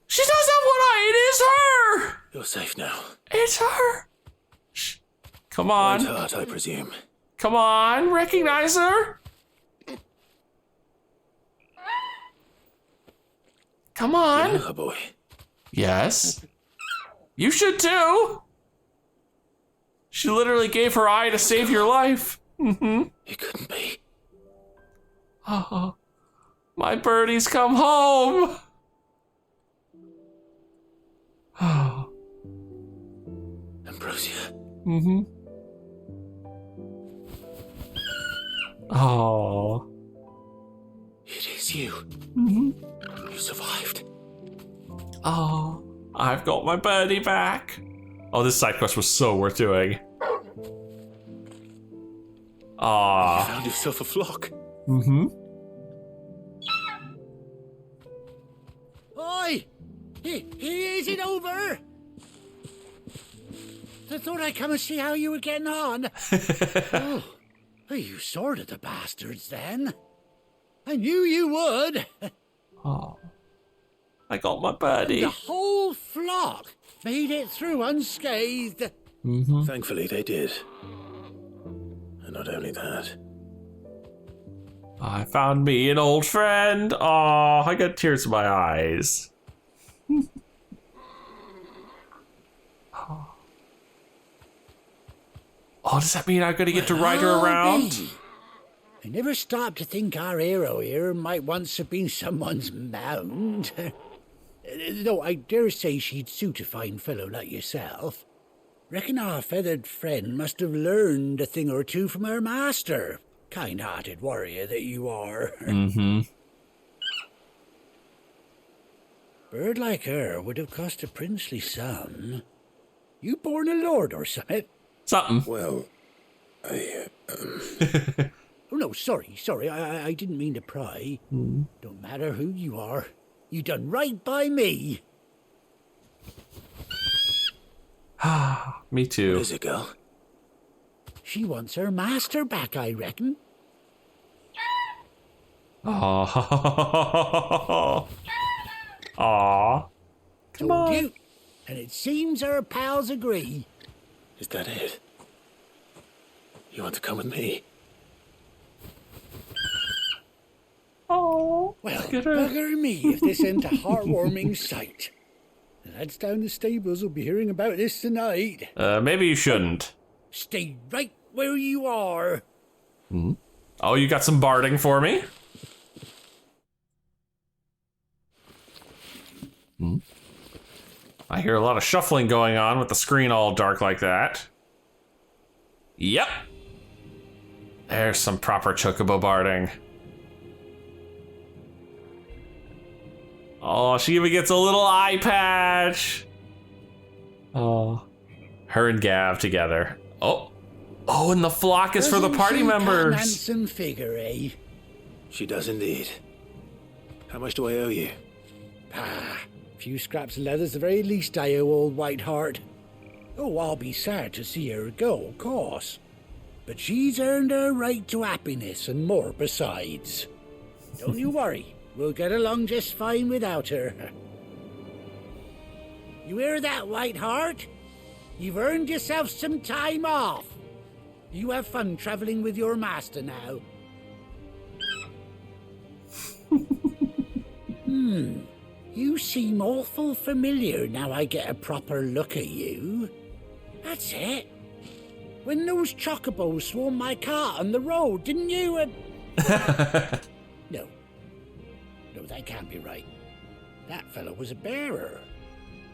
She does have one eye. It is her. You're safe now. It's her. Shh. Come on. White heart, I presume. Come on. Recognize her. Come on. Yeah, boy. Yes. You should too. She literally gave her eye to save your life. Mm-hmm. It couldn't be. Oh, my birdie's come home. Oh. Ambrosia. Mm-hmm. Oh. It is you. Mm-hmm. You survived. Oh, I've got my birdie back. Oh, this side quest was so worth doing. Aw. You found yourself a flock. Mm-hmm. Oi! Is it over? I thought I'd come and see how you were getting on. Oh, you sorted the bastards then. I knew you would. Oh, I got my birdie. The whole flock made it through unscathed. Mm-hmm. Thankfully, they did. And not only that. I found me an old friend. Oh, I got tears in my eyes. Oh, does that mean I'm gonna get to ride her around? I never stopped to think our hero here might once have been someone's mount. Though I dare say she'd suit a fine fellow like yourself. Reckon our feathered friend must have learned a thing or two from her master. Kind-hearted warrior that you are. Mm-hmm. Bird like her would have cost a princely sum. You born a lord or something? Something. Well, I, Oh, no, sorry. I didn't mean to pry. Don't matter who you are. You done right by me. Me too. Where's it go? She wants her master back, I reckon. Oh. Aw. Come on. You. And it seems her pals agree. Is that it? You want to come with me? Oh, well, bugger me if this ain't a heartwarming sight. The lads down the stables will be hearing about this tonight. Maybe you shouldn't. Stay right where you are. Hmm. Oh, you got some barding for me? Hmm. I hear a lot of shuffling going on with the screen all dark like that. Yep. There's some proper chocobo barding. Oh, she even gets a little eye patch. Oh, her and Gav together. Oh, and the flock is for the party members. Handsome figure, eh? She does indeed. How much do I owe you? A few scraps of leather's the very least I owe old Whiteheart. Oh, I'll be sad to see her go, of course. But she's earned her right to happiness and more besides. Don't you worry. We'll get along just fine without her. You hear that, Whiteheart? You've earned yourself some time off. You have fun traveling with your master now. You seem awful familiar now I get a proper look at you. That's it. When those chocobos swarmed my cart on the road, didn't you? No, that can't be right. That fellow was a bearer.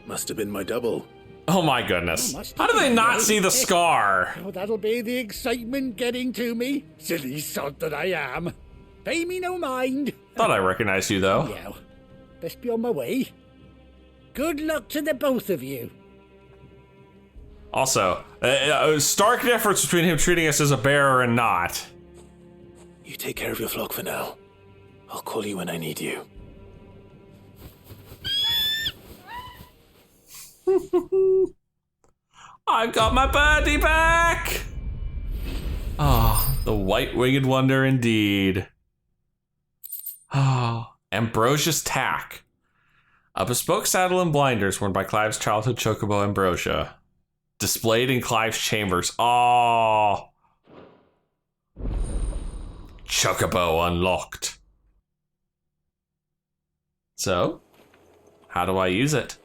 Must have been my double. Oh my goodness. How do they not see the scar? Oh, that'll be the excitement getting to me. Silly sod that I am. Pay me no mind. Thought I recognized you though. Yeah, best be on my way. Good luck to the both of you. Also, a stark difference between him treating us as a bearer and not. You take care of your flock for now. I'll call you when I need you. I've got my birdie back! Oh, the white-winged wonder indeed. Oh, Ambrosia's Tack. A bespoke saddle and blinders worn by Clive's childhood chocobo Ambrosia. Displayed in Clive's chambers. Oh. Chocobo unlocked. So, how do I use it?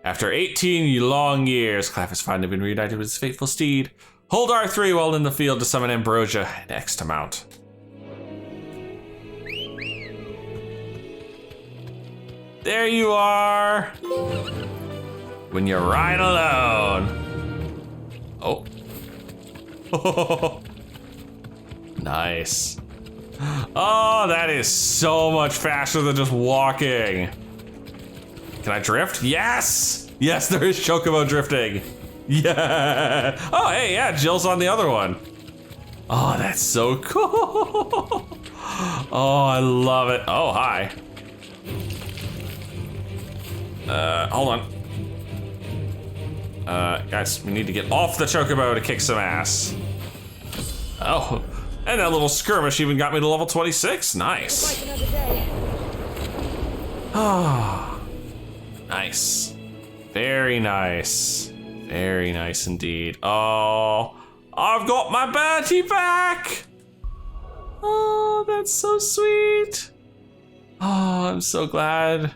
After 18 long years, Clive has finally been reunited with his faithful steed. Hold R3 while in the field to summon Ambrosia and X to mount. There you are! When you ride alone. Oh. Nice. Oh, that is so much faster than just walking. Can I drift? Yes! Yes, there is chocobo drifting. Yeah. Oh, hey, yeah, Jill's on the other one. Oh, that's so cool. Oh, I love it. Oh, hi. Hold on. Guys, we need to get off the chocobo to kick some ass. Oh, and that little skirmish even got me to level 26. Nice. Ah, nice. Very nice. Very nice indeed. Oh, I've got my Bertie back. Oh, that's so sweet. Oh, I'm so glad.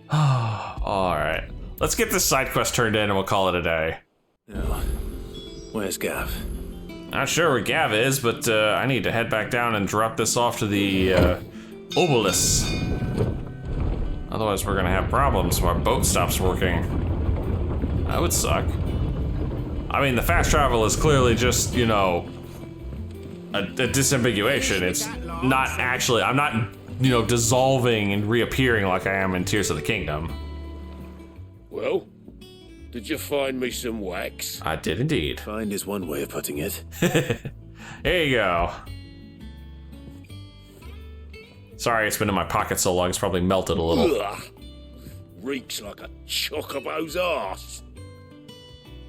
Oh, all right. Let's get this side quest turned in and we'll call it a day. Oh. Where's Gav? Not sure where Gav is, but I need to head back down and drop this off to the obelisk. Otherwise we're gonna have problems when our boat stops working. That would suck. I mean, the fast travel is clearly just, you know, a disambiguation. It's not actually, I'm not, you know, dissolving and reappearing like I am in Tears of the Kingdom. Well, did you find me some wax? I did indeed. Find is one way of putting it. There you go. Sorry, it's been in my pocket so long, it's probably melted a little. Ugh. Reeks like a chocobo's arse.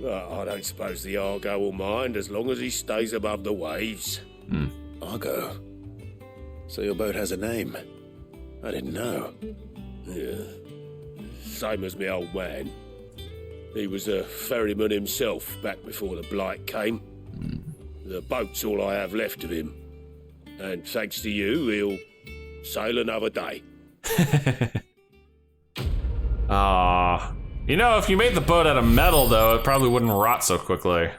I don't suppose the Argo will mind as long as he stays above the waves. Argo? So your boat has a name? I didn't know. Yeah. Same as me old man. He was a ferryman himself back before the Blight came. The boat's all I have left of him. And thanks to you, he'll sail another day. Ah. You know, if you made the boat out of metal, though, it probably wouldn't rot so quickly.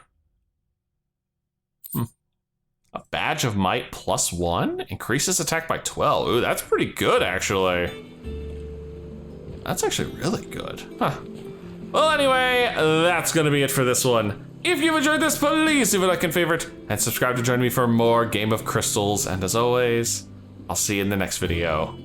A badge of might +1? Increases attack by 12. Ooh, that's pretty good, actually. That's actually really good. Huh. Well, anyway, that's going to be it for this one. If you've enjoyed this, please leave a like and favorite, and subscribe to join me for more Game of Crystals. And as always, I'll see you in the next video.